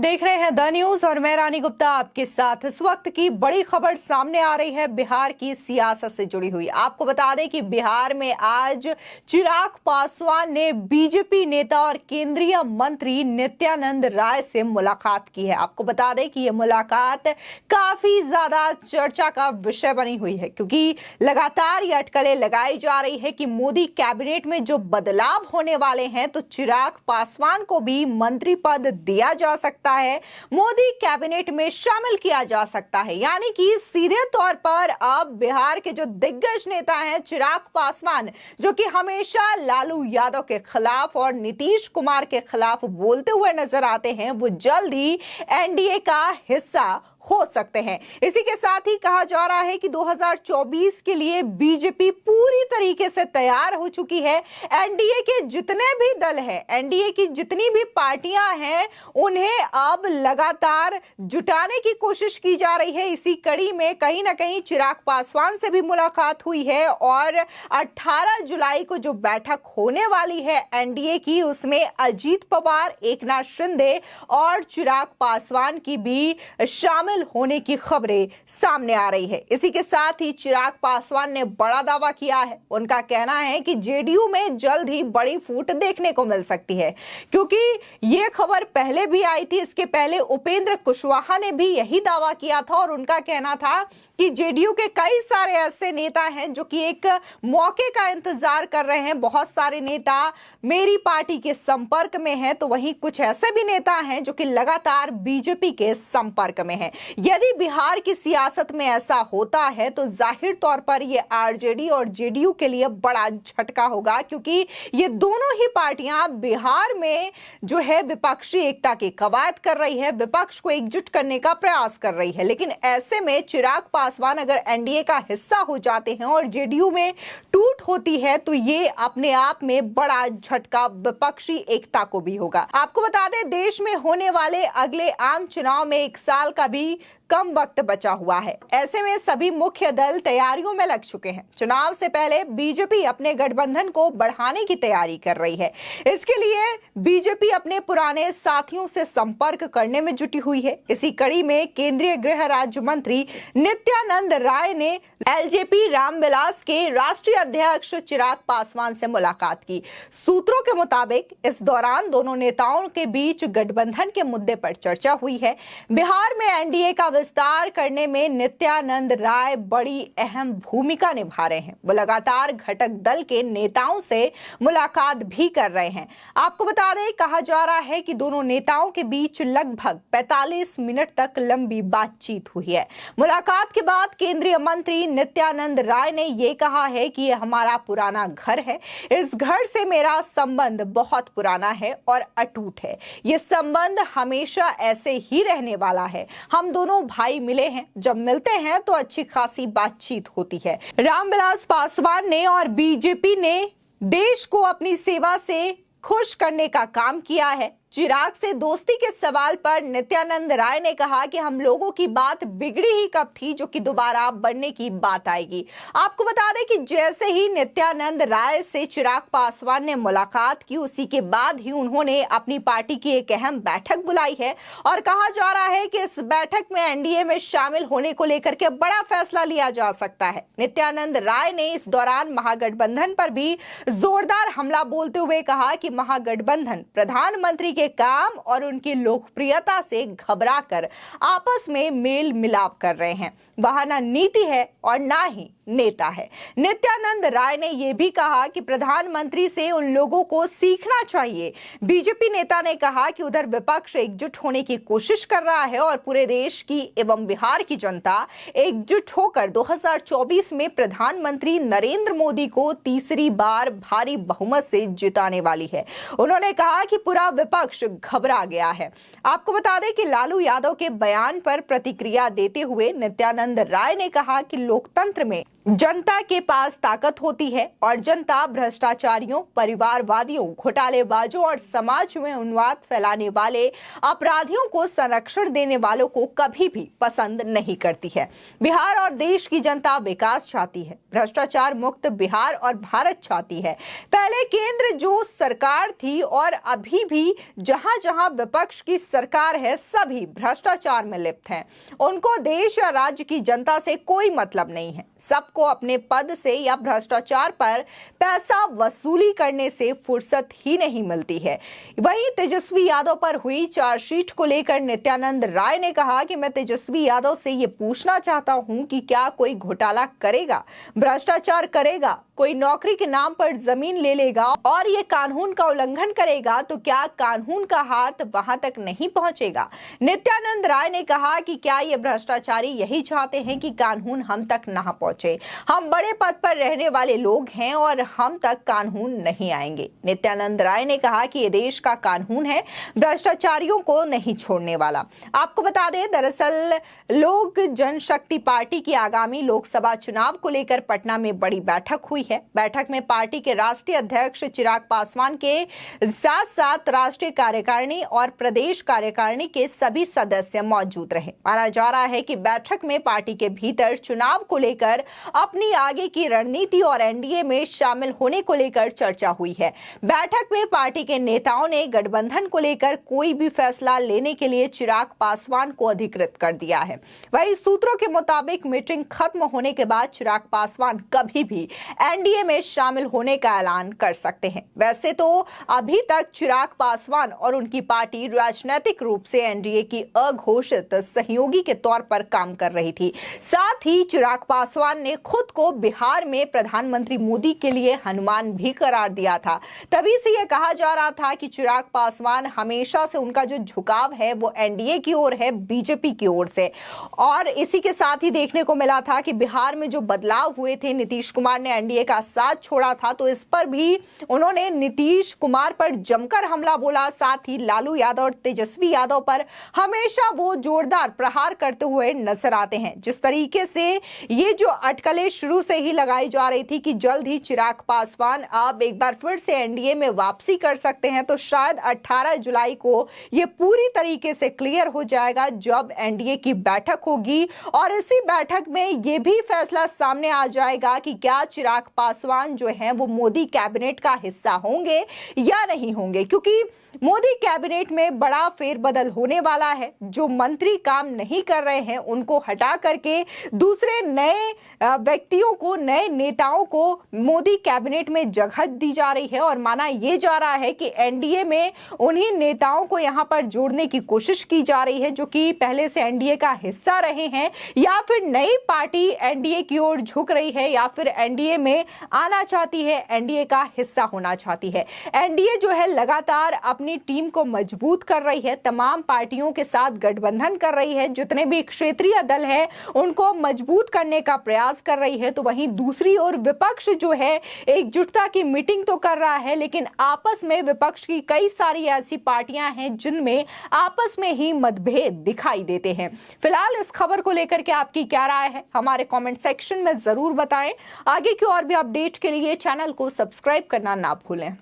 देख रहे हैं द न्यूज और मैं रानी गुप्ता आपके साथ। इस वक्त की बड़ी खबर सामने आ रही है बिहार की सियासत से जुड़ी हुई। आपको बता दें कि बिहार में आज चिराग पासवान ने बीजेपी नेता और केंद्रीय मंत्री नित्यानंद राय से मुलाकात की है। आपको बता दें कि यह मुलाकात काफी ज्यादा चर्चा का विषय बनी हुई है, क्योंकि लगातार ये अटकलें लगाई जा रही है कि मोदी कैबिनेट में जो बदलाव होने वाले हैं तो चिराग पासवान को भी मंत्री पद दिया जा सकता है, मोदी कैबिनेट में शामिल किया जा सकता है। यानी कि सीधे तौर पर अब बिहार के जो दिग्गज नेता हैं चिराग पासवान, जो कि हमेशा लालू यादव के खिलाफ और नीतीश कुमार के खिलाफ बोलते हुए नजर आते हैं, वो जल्द ही एनडीए का हिस्सा हो सकते हैं। इसी के साथ ही कहा जा रहा है कि 2024 के लिए बीजेपी पूरी तरीके से तैयार हो चुकी है। एनडीए के जितने भी दल हैं, एनडीए की जितनी भी पार्टियां हैं, उन्हें अब लगातार जुटाने की कोशिश की जा रही है। इसी कड़ी में कहीं ना कहीं चिराग पासवान से भी मुलाकात हुई है और 18 जुलाई को जो बैठक होने वाली है एनडीए की, उसमें अजीत पवार, एकनाथ शिंदे और चिराग पासवान की भी शामिल होने की खबरें सामने आ रही है। इसी के साथ ही चिराग पासवान ने बड़ा दावा किया है। उनका कहना है कि जेडीयू में जल्द ही बड़ी फूट देखने को मिल सकती है, क्योंकि यह खबर पहले भी आई थी। इसके पहले उपेंद्र कुशवाहा ने भी यही दावा किया था और उनका कहना था कि जेडीयू के कई सारे ऐसे नेता हैं जो कि एक मौके का इंतजार कर रहे हैं। बहुत सारे नेता मेरी पार्टी के संपर्क में हैं, तो वहीं कुछ ऐसे भी नेता हैं जो कि लगातार बीजेपी के संपर्क में हैं। यदि बिहार की सियासत में ऐसा होता है तो जाहिर तौर पर यह आरजेडी और जेडीयू के लिए बड़ा झटका होगा, क्योंकि ये दोनों ही पार्टियां बिहार में जो है विपक्षी एकता की कवायद कर रही है, विपक्ष को एकजुट करने का प्रयास कर रही है। लेकिन ऐसे में चिराग पासवान अगर एनडीए का हिस्सा हो जाते हैं और जेडीयू में टूट होती है तो ये अपने आप में बड़ा झटका विपक्षी एकता को भी होगा। आपको बता दें, देश में होने वाले अगले आम चुनाव में 1 साल का भी कम वक्त बचा हुआ है। ऐसे में सभी मुख्य दल तैयारियों में लग चुके हैं। चुनाव से पहले बीजेपी अपने गठबंधन को बढ़ाने की तैयारी कर रही है। इसके लिए बीजेपी अपने पुराने साथियों से संपर्क करने में जुटी हुई है। इसी कड़ी में केंद्रीय गृह राज्य मंत्री नित्यानंद राय ने एलजेपी रामविलास के राष्ट्रीय अध्यक्ष चिराग पासवान से मुलाकात की। सूत्रों के मुताबिक इस दौरान दोनों नेताओं के बीच गठबंधन के मुद्दे पर चर्चा हुई है। बिहार में एनडीए का विस्तार करने में नित्यानंद राय बड़ी अहम भूमिका निभा रहे हैं। वो लगातार घटक दल के नेताओं से मुलाकात भी कर रहे हैं। आपको बता दें, कहा जा रहा है कि दोनों नेताओं के बीच लगभग 45 मिनट तक लंबी बातचीत हुई है। मुलाकात के बाद केंद्रीय मंत्री नित्यानंद राय ने यह कहा है कि यह हमारा पुराना घर है। इस घर से मेरा संबंध बहुत पुराना है और अटूट है। यह संबंध हमेशा ऐसे ही रहने वाला है। हम दोनों भाई मिले हैं, जब मिलते हैं तो अच्छी खासी बातचीत होती है। रामविलास पासवान ने और बीजेपी ने देश को अपनी सेवा से खुश करने का काम किया है। चिराग से दोस्ती के सवाल पर नित्यानंद राय ने कहा कि हम लोगों की बात बिगड़ी ही कब थी जो कि दोबारा बढ़ने की बात आएगी। आपको बता दें कि जैसे ही नित्यानंद राय से चिराग पासवान ने मुलाकात की, उसी के बाद ही उन्होंने अपनी पार्टी की एक अहम बैठक बुलाई है और कहा जा रहा है कि इस बैठक में एनडीए में शामिल होने को लेकर के बड़ा फैसला लिया जा सकता है। नित्यानंद राय ने इस दौरान महागठबंधन पर भी जोरदार हमला बोलते हुए कहा कि महागठबंधन प्रधानमंत्री के काम और उनकी लोकप्रियता से घबराकर आपस में मेल मिलाप कर रहे हैं। वहां ना नीति है और ना ही नेता है। नित्यानंद राय ने यह भी कहा कि प्रधानमंत्री से उन लोगों को सीखना चाहिए। बीजेपी नेता ने कहा कि उधर विपक्ष एकजुट होने की कोशिश कर रहा है और पूरे देश की एवं बिहार की जनता एकजुट होकर 2024 में प्रधानमंत्री नरेंद्र मोदी को तीसरी बार भारी बहुमत से जिताने वाली है। उन्होंने कहा कि पूरा विपक्ष घबरा गया है। आपको बता दें कि लालू यादव के बयान पर प्रतिक्रिया देते हुए नित्यानंद राय ने कहा कि लोकतंत्र में जनता के पास ताकत होती है और जनता भ्रष्टाचारियों, परिवारवादियों, घोटालेबाजों और समाज में उन्माद फैलाने वाले अपराधियों को संरक्षण देने वालों को कभी भी पसंद नहीं करती है। बिहार और देश की जनता विकास चाहती है, भ्रष्टाचार मुक्त बिहार और भारत चाहती है। पहले केंद्र जो सरकार थी और अभी भी जहां जहां विपक्ष की सरकार है, सभी भ्रष्टाचार में लिप्त हैं। उनको देश या राज्य की जनता से कोई मतलब नहीं है। सबको अपने पद से या भ्रष्टाचार पर पैसा वसूली करने से फुर्सत ही नहीं मिलती है। वहीं तेजस्वी यादव पर हुई चार्जशीट को लेकर नित्यानंद राय ने कहा कि मैं तेजस्वी यादव से ये पूछना चाहता हूं कि क्या कोई घोटाला करेगा, भ्रष्टाचार करेगा, कोई नौकरी के नाम पर जमीन ले लेगा और ये कानून का उल्लंघन करेगा तो क्या कानून का हाथ वहां तक नहीं पहुंचेगा। नित्यानंद राय ने कहा कि क्या ये भ्रष्टाचारी यही चाहते हैं कि कानून हम तक ना पहुंचे। हम बड़े पद पर रहने वाले लोग हैं और हम तक कानून नहीं आएंगे। नित्यानंद राय ने कहा कि ये देश का कानून है, भ्रष्टाचारियों को नहीं छोड़ने वाला। आपको बता दें, दरअसल लोक जनशक्ति पार्टी की आगामी लोकसभा चुनाव को लेकर पटना में बड़ी बैठक हुई है। बैठक में पार्टी के राष्ट्रीय अध्यक्ष चिराग पासवान के साथ साथ राष्ट्रीय कार्यकारिणी और प्रदेश कार्यकारिणी के सभी सदस्य मौजूद रहे। माना जा रहा है कि बैठक में पार्टी के भीतर चुनाव को लेकर अपनी आगे की रणनीति और एनडीए में शामिल होने को लेकर चर्चा हुई है। बैठक में पार्टी के नेताओं ने गठबंधन को लेकर कोई भी फैसला लेने के लिए चिराग पासवान को अधिकृत कर दिया है। वहीं सूत्रों के मुताबिक मीटिंग खत्म होने के बाद चिराग पासवान कभी भी एनडीए में शामिल होने का ऐलान कर सकते हैं। वैसे तो अभी तक चिराग पासवान और उनकी पार्टी राजनीतिक रूप से एनडीए की अघोषित सहयोगी के तौर पर काम कर रही थी। साथ ही चिराग पासवान ने खुद को बिहार में प्रधानमंत्री मोदी के लिए हनुमान भी करार दिया था। तभी से यह कहा जा रहा था कि चिराग पासवान हमेशा से उनका जो झुकाव है वो एनडीए की ओर है, बीजेपी की ओर से। और इसी के साथ ही देखने को मिला था कि बिहार में जो बदलाव हुए थे, नीतीश कुमार ने एनडीए का साथ छोड़ा था, तो इस पर भी उन्होंने नीतीश कुमार पर जमकर हमला बोला। साथ ही लालू यादव और तेजस्वी यादव पर हमेशा वो जोरदार प्रहार करते हुए नजर आते हैं। जिस तरीके से ये जो अटकलें शुरू से ही लगाई जा रही थी कि जल्द ही चिराग पासवान अब एक बार फिर से एनडीए में वापसी कर सकते हैं, तो शायद 18 जुलाई को ये पूरी तरीके से क्लियर हो जाएगा जब एनडीए की बैठक होगी। और इसी बैठक में ये भी फैसला सामने आ जाएगा कि क्या चिराग पासवान जो है वो मोदी कैबिनेट का हिस्सा होंगे या नहीं होंगे, क्योंकि मोदी कैबिनेट में बड़ा फेरबदल होने वाला है। जो मंत्री काम नहीं कर रहे हैं उनको हटा करके दूसरे नए व्यक्तियों को, नए नेताओं को मोदी कैबिनेट में जगह दी जा रही है और माना यह जा रहा है कि एनडीए में उन्हीं नेताओं को यहां पर जोड़ने की कोशिश की जा रही है जो कि पहले से एनडीए का हिस्सा रहे हैं, या फिर नई पार्टी एनडीए की ओर झुक रही है, या फिर एनडीए में आना चाहती है, एनडीए का हिस्सा होना चाहती है। एनडीए जो है लगातार अपनी टीम को मजबूत कर रही है, तमाम पार्टियों के साथ गठबंधन कर रही है, जितने भी क्षेत्रीय दल है उनको मजबूत करने का प्रयास कर रही है। तो वहीं दूसरी ओर विपक्ष जो है एकजुटता की मीटिंग तो कर रहा है, लेकिन आपस में विपक्ष की कई सारी ऐसी पार्टियां हैं जिनमें आपस में ही मतभेद दिखाई देते हैं। फिलहाल इस खबर को लेकर के आपकी क्या राय है, हमारे कमेंट सेक्शन में जरूर बताएं। आगे की और भी अपडेट के लिए चैनल को सब्सक्राइब करना ना भूलें।